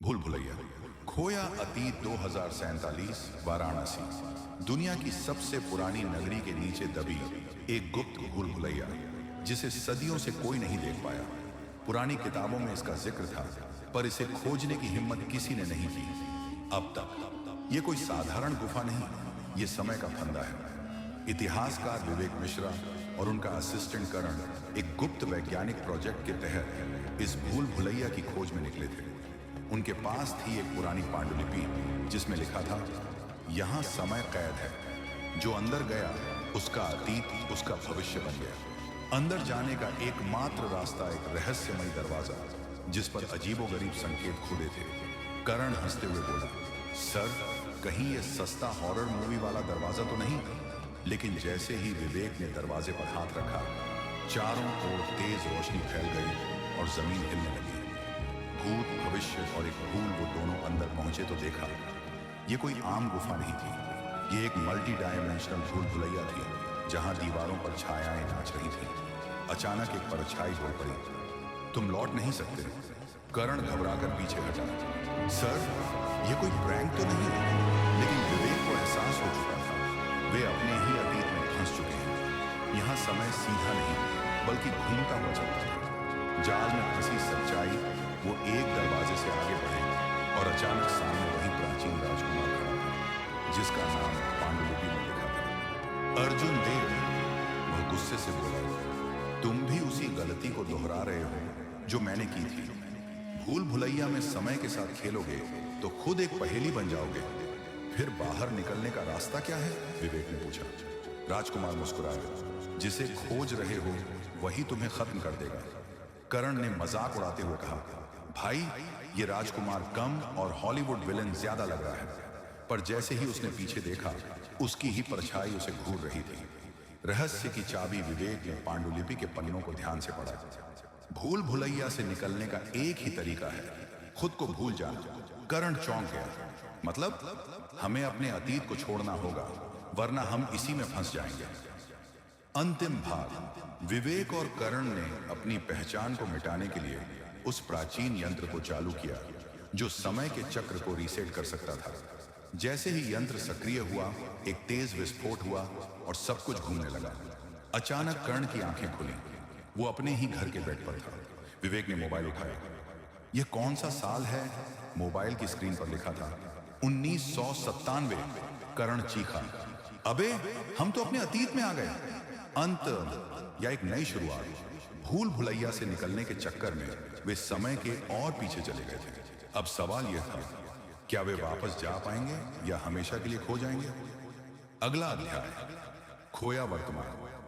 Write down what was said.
भूल भुलैया। खोया अतीत 2047 वाराणसी। दुनिया की सबसे पुरानी नगरी के नीचे दबी एक गुप्त भूल भुलैया जिसे सदियों से कोई नहीं देख पाया। पुरानी किताबों में इसका जिक्र था, पर इसे खोजने की हिम्मत किसी ने नहीं की अब तक। ये कोई साधारण गुफा नहीं, ये समय का फंदा है। इतिहासकार विवेक मिश्रा और उनका असिस्टेंट करण एक गुप्त वैज्ञानिक प्रोजेक्ट के तहत इस भूल भुलैया की खोज में निकले थे। उनके पास थी एक पुरानी पांडुलिपि जिसमें लिखा था, यहाँ समय कैद है, जो अंदर गया उसका अतीत उसका भविष्य बन गया। अंदर जाने का एकमात्र रास्ता एक रहस्यमयी दरवाजा जिस पर अजीबोगरीब संकेत खुदे थे। करण हंसते हुए बोला, सर, कहीं ये सस्ता हॉरर मूवी वाला दरवाजा तो नहीं? लेकिन जैसे ही विवेक ने दरवाजे पर हाथ रखा, चारों ओर तेज रोशनी फैल गई और जमीन हिलने लगी। भूत, भविष्य और एक भूल वो दोनों अंदर पहुंचे तो देखा, ये कोई आम गुफा नहीं थी। ये एक मल्टी डायमेंशनल भूल भुलैया थी जहां दीवारों पर छायाएं नाच रही थी। अचानक एक परछाई बोल पड़ी, तुम लौट नहीं सकते। करण घबराकर पीछे हटा। सर, ये कोई प्रैंक तो नहीं? लेकिन विवेक को एहसास हो चुका था, वे अपने ही अतीत में फंस चुके हैं। यहाँ समय सीधा नहीं बल्कि घूमता हुआ चलता था। जाल में फंसी सच्चाई वो एक दरवाजे से आगे बढ़े और अचानक सामने वही प्राचीन राजकुमार खड़ा था जिसका नाम पांडुलिपि में लिखा था, अर्जुन देव। वह गुस्से से बोला, तुम भी उसी गलती को दोहरा रहे हो जो मैंने की थी। भूल भुलैया में समय के साथ खेलोगे तो खुद एक पहेली बन जाओगे। फिर बाहर निकलने का रास्ता क्या है? विवेक ने पूछा। राजकुमार मुस्कुराया, जिसे खोज रहे हो वही तुम्हें खत्म कर देगा। करण ने मजाक उड़ाते हुए कहा, भाई, ये राजकुमार कम और हॉलीवुड विलेन ज्यादा लग रहा है। पर जैसे ही उसने पीछे देखा, उसकी ही परछाई उसे घूर रही थी। रहस्य की चाबी विवेक ने पांडुलिपि के पन्नों को ध्यान से पढ़ा। भूल भुलैया से निकलने का एक ही तरीका है, खुद को भूल जाना। करण चौंक गया, मतलब हमें अपने अतीत को छोड़ना होगा, वरना हम इसी में फंस जाएंगे। अंतिम भाग। विवेक और करण ने अपनी पहचान को मिटाने के लिए उस प्राचीन यंत्र को चालू किया जो समय के चक्र को रीसेट कर सकता था। जैसे ही यंत्र सक्रिय हुआ, एक तेज विस्फोट हुआ और सब कुछ घूमने लगा। अचानक कर्ण की आंखें खुली। वो अपने ही घर के बेड पर था। विवेक ने मोबाइल उठाया। यह कौन सा साल है? मोबाइल की स्क्रीन पर लिखा था 1997। कर्ण चीखा, अबे, हम तो अपने अतीत में आ गए। अंत या एक नई शुरुआत। भूल भुलैया से निकलने के चक्कर में वे समय के और पीछे चले गए थे। अब सवाल यह था, क्या वे वापस जा पाएंगे या हमेशा के लिए खो जाएंगे? अगला अध्याय, खोया वर्तमान।